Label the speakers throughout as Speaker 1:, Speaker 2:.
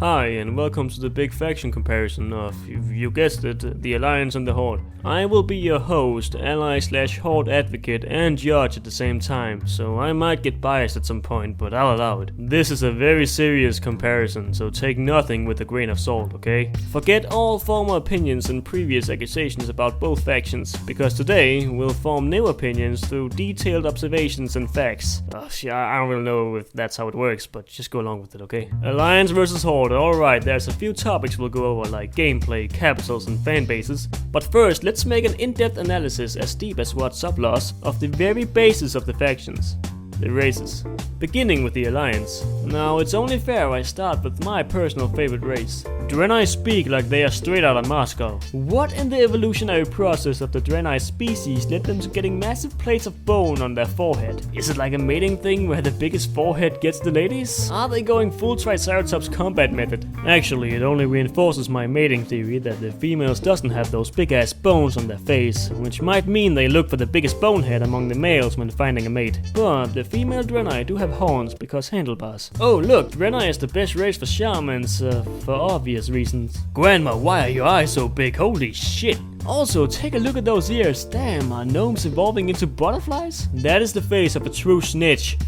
Speaker 1: Hi, and welcome to the big faction comparison of, you guessed it, the Alliance and the Horde. I will be your host, ally/Horde advocate, and judge at the same time, so I might get biased at some point, but I'll allow it. This is a very serious comparison, so take nothing with a grain of salt, okay? Forget all former opinions and previous accusations about both factions, because today we'll form new opinions through detailed observations and facts. I don't really know if that's how it works, but just go along with it, okay? Alliance versus Horde. Alright, there's a few topics we'll go over like gameplay, capitals and fan bases. But first, let's make an in-depth analysis as deep as what sublaws of the very basis of the factions. The races. Beginning with the Alliance. Now, it's only fair I start with my personal favorite race. Draenei speak like they are straight out of Moscow. What in the evolutionary process of the Draenei species led them to getting massive plates of bone on their forehead? Is it like a mating thing where the biggest forehead gets the ladies? Are they going full Triceratops combat method? Actually, it only reinforces my mating theory that the females doesn't have those big ass bones on their face, which might mean they look for the biggest bonehead among the males when finding a mate. But the female Draenei do have horns because handlebars. Oh look, Draenei is the best race for shamans, for obvious reasons. Grandma, why are your eyes so big? Holy shit! Also, take a look at those ears. Damn, are gnomes evolving into butterflies? That is the face of a true snitch.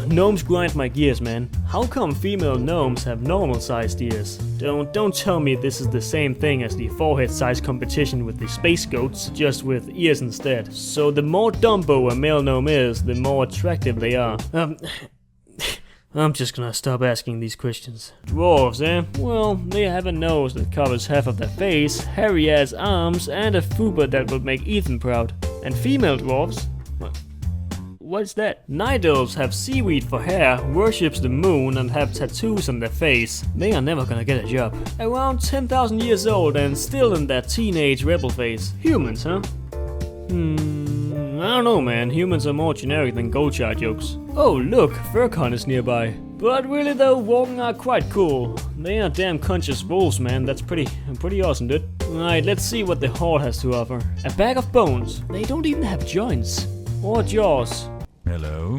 Speaker 1: Gnomes grind my gears, man. How come female gnomes have normal sized ears? Don't tell me this is the same thing as the forehead size competition with the space goats, just with ears instead. So the more Dumbo a male gnome is, the more attractive they are. I'm just gonna stop asking these questions. Dwarves, eh? Well, they have a nose that covers half of their face, hairy ass arms, and a fupa that would make Ethan proud. And female dwarves? What's that? Night elves have seaweed for hair, worships the moon, and have tattoos on their face. They are never gonna get a job. Around 10,000 years old and still in their teenage rebel phase. Humans, huh? I don't know, man. Humans are more generic than Goldshire jokes. Oh, look, Furcon is nearby. But really though, Worgen are quite cool. They are damn conscious wolves, man. That's pretty awesome, dude. Alright, let's see what the Horde has to offer. A bag of bones. They don't even have joints. Or jaws.
Speaker 2: Hello.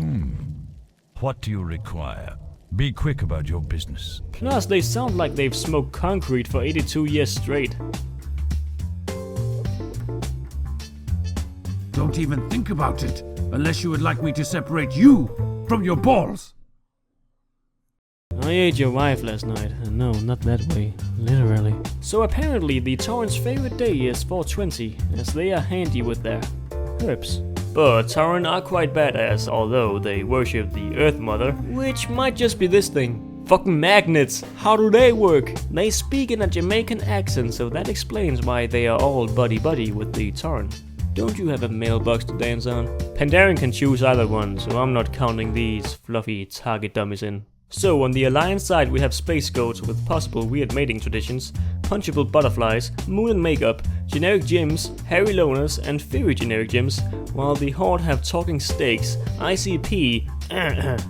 Speaker 2: What do you require? Be quick about your business.
Speaker 1: Plus, they sound like they've smoked concrete for 82 years straight.
Speaker 3: Don't even think about it, unless you would like me to separate you from your balls.
Speaker 1: I ate your wife last night. No, not that way. Literally. So apparently the Tauren's favorite day is 420, as they are handy with their herbs. But Tauren are quite badass, although they worship the Earth Mother, which might just be this thing. Fucking magnets! How do they work? They speak in a Jamaican accent, so that explains why they are all buddy-buddy with the Tauren. Don't you have a mailbox to dance on? Pandaren can choose either one, so I'm not counting these fluffy target dummies in. So on the Alliance side we have space goats with possible weird mating traditions, punchable butterflies, moon and makeup, generic gyms, hairy loners and fairy generic gyms, while the Horde have talking snakes, ICP,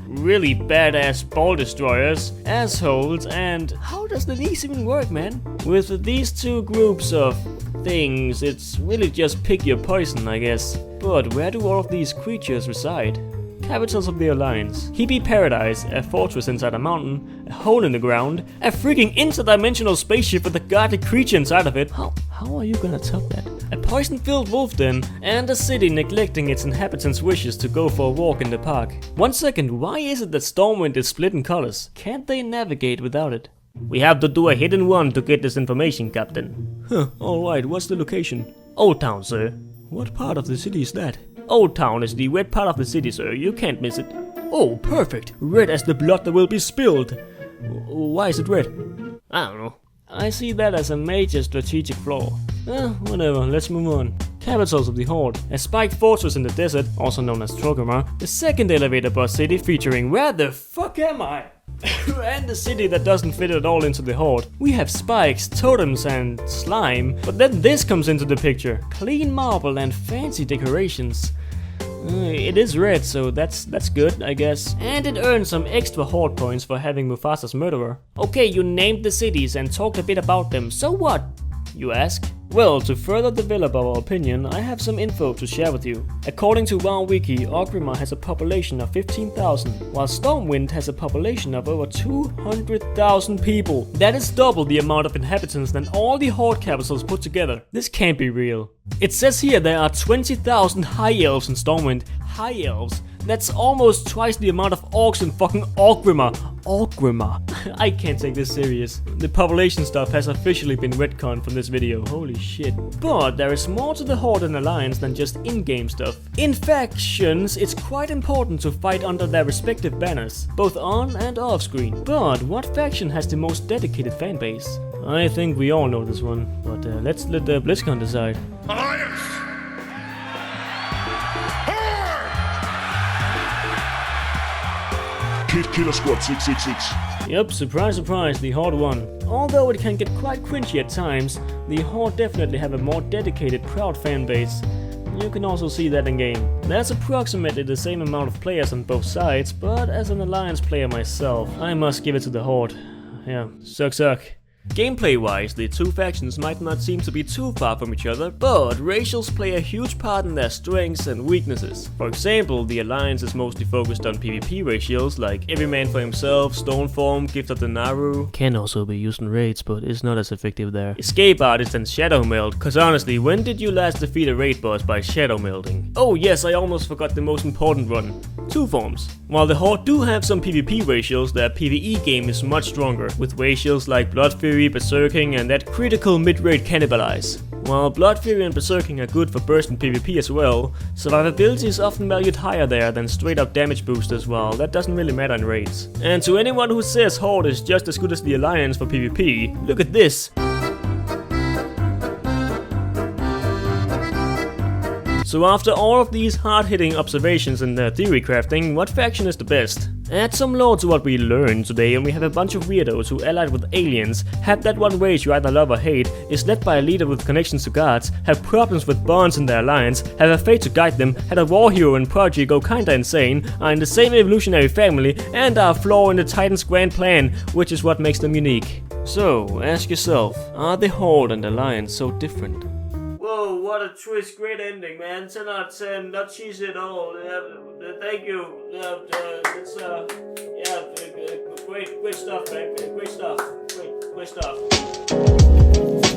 Speaker 1: really badass ball destroyers, assholes, and how does the these even work, man? With these two groups of things, it's really just pick your poison, I guess. But where do all of these creatures reside? Capitals of the Alliance. Hippie Paradise, a fortress inside a mountain, a hole in the ground, a freaking interdimensional spaceship with a godly creature inside of it. How are you gonna top that? A poison-filled wolf den, and a city neglecting its inhabitants' wishes to go for a walk in the park. 1 second, why is it that Stormwind is split in colors? Can't they navigate without it? We have to do a hidden run to get this information, Captain. Alright, what's the location? Old Town, sir. What part of the city is that? Old Town is the red part of the city, sir. You can't miss it. Oh, perfect. Red as the blood that will be spilled. Why is it red? I don't know. I see that as a major strategic flaw. Whatever, let's move on. Capitals of the Horde. A spiked fortress in the desert, also known as Trogama. The second elevator bus city featuring Where the fuck am I? And the city that doesn't fit at all into the Horde. We have spikes, totems and slime, but then this comes into the picture. Clean marble and fancy decorations. It is red, so that's good, I guess. And it earned some extra Horde points for having Mufasa's murderer. Okay, you named the cities and talked a bit about them, so what? You ask? Well, to further develop our opinion, I have some info to share with you. According to WoW Wiki, Orgrimmar has a population of 15,000, while Stormwind has a population of over 200,000 people. That is double the amount of inhabitants than all the Horde capitals put together. This can't be real. It says here there are 20,000 High Elves in Stormwind. High Elves? That's almost twice the amount of orcs in fucking Orgrimmar. Orgrimmar. I can't take this serious. The population stuff has officially been retconned from this video. Holy shit. But there is more to the Horde and Alliance than just in-game stuff. In factions, it's quite important to fight under their respective banners, both on and off screen. But what faction has the most dedicated fanbase? I think we all know this one, but let's let the BlizzCon decide.
Speaker 4: Alliance! Killer Squad 666.
Speaker 1: Yep, surprise surprise, the Horde won. Although it can get quite cringy at times, the Horde definitely have a more dedicated, proud fanbase. You can also see that in game. There's approximately the same amount of players on both sides, but as an Alliance player myself, I must give it to the Horde. Yeah, suck. Gameplay-wise, the two factions might not seem to be too far from each other, but racials play a huge part in their strengths and weaknesses. For example, the Alliance is mostly focused on PvP racials like every man for himself, Stoneform, Gift of the Naru. Can also be used in raids, but it's not as effective there. Escape Artist and Shadow Meld, cause honestly, when did you last defeat a raid boss by Shadow Melding? Oh yes, I almost forgot the most important one. Two forms. While the Horde do have some PvP racials, their PvE game is much stronger, with racials like Blood Fury, Berserking, and that critical mid-raid Cannibalize. While Blood Fury and Berserking are good for burst and PvP as well, survivability is often valued higher there than straight up damage boosters, while that doesn't really matter in raids. And to anyone who says Horde is just as good as the Alliance for PvP, look at this. So after all of these hard-hitting observations and theory crafting, what faction is the best? Add some lore to what we learned today, and we have a bunch of weirdos who allied with aliens, have that one race you either love or hate, is led by a leader with connections to gods, have problems with bonds in their alliance, have a fate to guide them, had a war hero and prodigy go kinda insane, are in the same evolutionary family, and are a flaw in the Titan's grand plan, which is what makes them unique. So, ask yourself, are the Horde and Alliance so different? Whoa, what a twist, great ending, man. 10 out of 10, not cheesy at all. Thank you. It's great stuff, man. Great stuff.